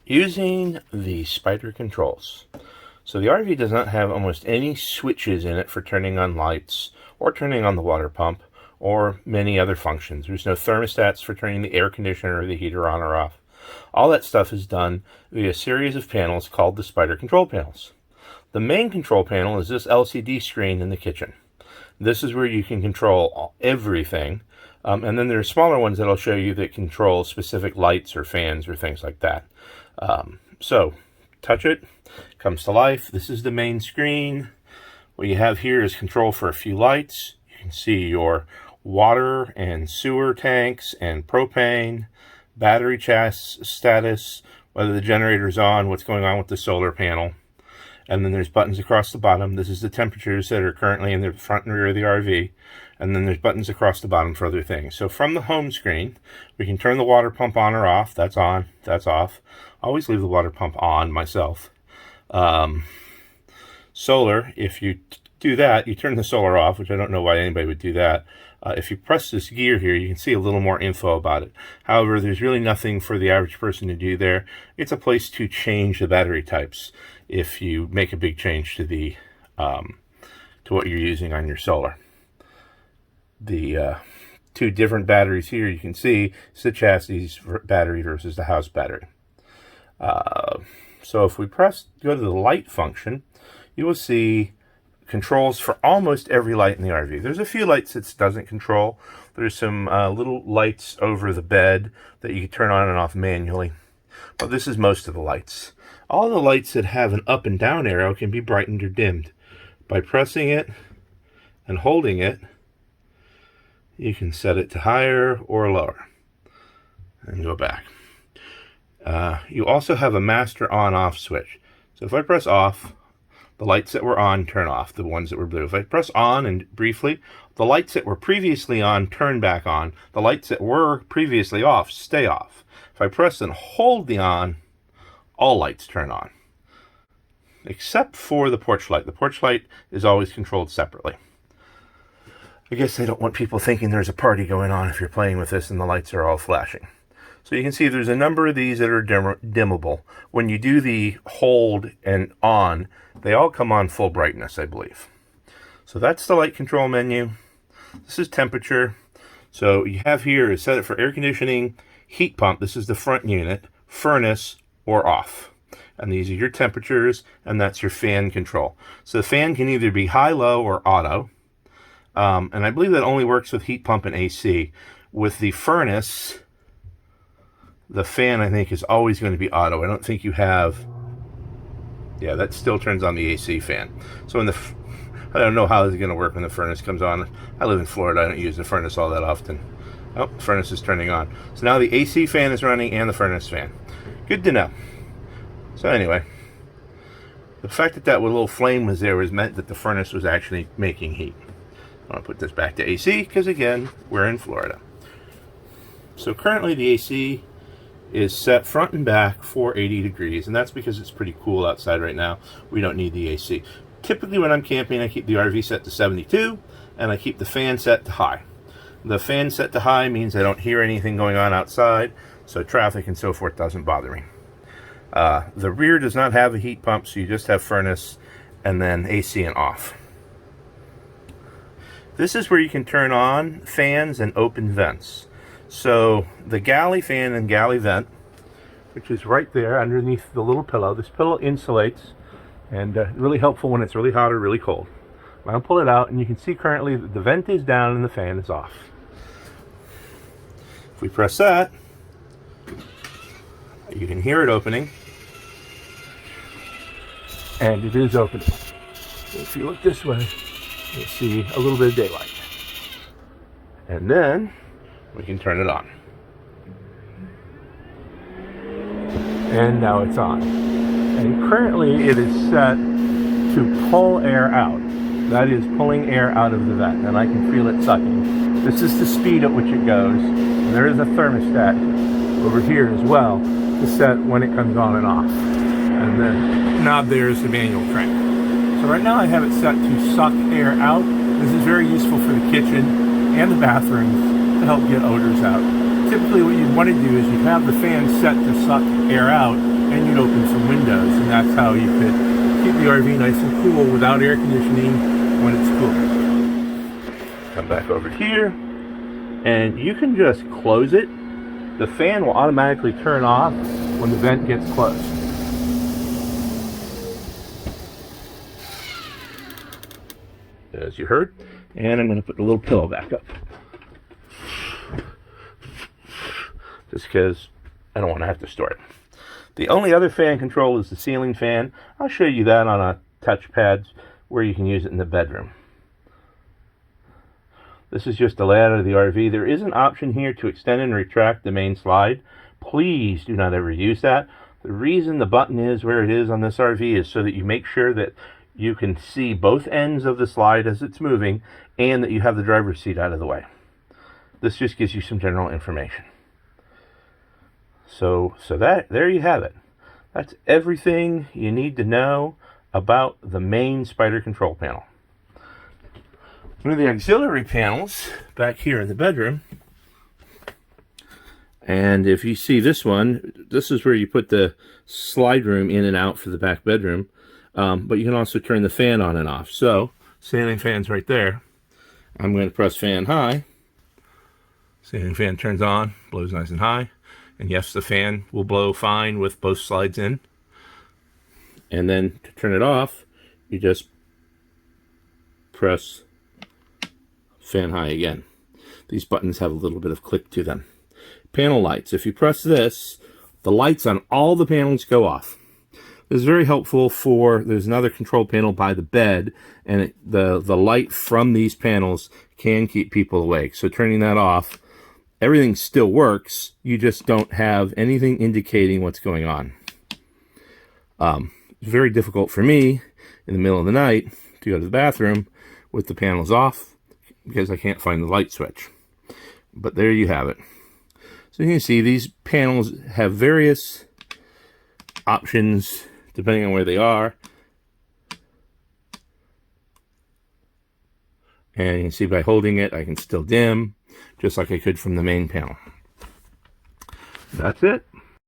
Using the Spyder controls. So the RV does not have almost any switches in it for turning on lights or turning on the water pump or many other functions. There's no thermostats for turning the air conditioner or the heater on or off. All that stuff is done via a series of panels called the Spyder control panels. The main control panel is this LCD screen in the kitchen. This is where you can control everything. And then there are smaller ones that I'll show you that control specific lights or fans or things like that. So touch it, comes to life. This is the main screen. What you have here is control for a few lights. You can see your water and sewer tanks and propane, battery status, whether the generator's on, what's going on with the solar panel. And then there's buttons across the bottom. This is the temperatures that are currently in the front and rear of the RV. And then there's buttons across the bottom for other things. So from the home screen, we can turn the water pump on or off. That's on, that's off. I always leave the water pump on myself. Solar, if you do that, you turn the solar off, which I don't know why anybody would do that. If you press this gear here, you can see a little more info about it. However, there's really nothing for the average person to do there. It's a place to change the battery types if you make a big change to the to what you're using on your solar. The two different batteries here you can see is the chassis battery versus the house battery. So if we go to the light function, you will see controls for almost every light in the RV. There's a few lights it doesn't control. There's some little lights over the bed that you can turn on and off manually. But this is most of the lights. All the lights that have an up and down arrow can be brightened or dimmed. By pressing it and holding it, you can set it to higher or lower. And go back. You also have a master on-off switch. So if I press off, the lights that were on turn off, the ones that were blue. If I press on and briefly, the lights that were previously on turn back on. The lights that were previously off stay off. If I press and hold the on, all lights turn on. Except for the porch light. The porch light is always controlled separately. I guess they don't want people thinking there's a party going on if you're playing with this and the lights are all flashing. So you can see there's a number of these that are dimmable. When you do the hold and on, they all come on full brightness, I believe. So that's the light control menu. This is temperature. So you have here is set it for air conditioning, heat pump. This is the front unit, furnace, or off. And these are your temperatures, and that's your fan control. So the fan can either be high, low, or auto. And I believe that only works with heat pump and AC. With the furnace, the fan, I think, is always going to be auto. I don't think you have... Yeah, that still turns on the AC fan. So I don't know how this is going to work when the furnace comes on. I live in Florida. I don't use the furnace all that often. Oh, the furnace is turning on. So now the AC fan is running and the furnace fan. Good to know. So anyway, the fact that little flame was there meant that the furnace was actually making heat. I want to put this back to AC because, again, we're in Florida. So currently the AC is set front and back for 80 degrees, and that's because it's pretty cool outside right now. We don't need the AC. Typically when I'm camping, I keep the RV set to 72, and I keep the fan set to high. The fan set to high means I don't hear anything going on outside, so traffic and so forth doesn't bother me. The rear does not have a heat pump, so you just have furnace and then AC and off. This is where you can turn on fans and open vents. So the galley fan and galley vent, which is right there underneath the little pillow. This pillow insulates and really helpful when it's really hot or really cold. I'll pull it out and you can see currently that the vent is down and the fan is off. If we press that, you can hear it opening. And it is opening. If you look this way, you'll see a little bit of daylight. And then we can turn it on. And now it's on. And currently it is set to pull air out. That is pulling air out of the vent, and I can feel it sucking. This is the speed at which it goes. And there is a thermostat over here as well to set when it comes on and off. And then knob there is the manual crank. So right now I have it set to suck air out. This is very useful for the kitchen and the bathrooms to help get odors out. Typically what you'd want to do is you'd have the fan set to suck air out, and you'd open some windows, and that's how you could keep the RV nice and cool without air conditioning when it's cool. Come back over here, and you can just close it. The fan will automatically turn off when the vent gets closed. As you heard, and I'm going to put the little pillow back up. Just because I don't want to have to store it. The only other fan control is the ceiling fan. I'll show you that on a touchpad where you can use it in the bedroom. This is just a layout of the RV. There is an option here to extend and retract the main slide. Please do not ever use that. The reason the button is where it is on this RV is so that you make sure that you can see both ends of the slide as it's moving and that you have the driver's seat out of the way. This just gives you some general information. So there you have it. That's everything you need to know about the main Spyder control panel. One of the auxiliary panels back here in the bedroom. And if you see this one, this is where you put the slide room in and out for the back bedroom. But you can also turn the fan on and off. So, ceiling fan's right there. I'm going to press fan high. Ceiling fan turns on, blows nice and high. And yes, the fan will blow fine with both slides in. And then to turn it off, you just press fan high again. These buttons have a little bit of click to them. Panel lights. If you press this, the lights on all the panels go off. This is very helpful for, there's another control panel by the bed, and the light from these panels can keep people awake. So turning that off, everything still works, you just don't have anything indicating what's going on. It's very difficult for me in the middle of the night to go to the bathroom with the panels off because I can't find the light switch. But there you have it. So you can see these panels have various options depending on where they are. And you can see by holding it, I can still dim, just like I could from the main panel. That's it.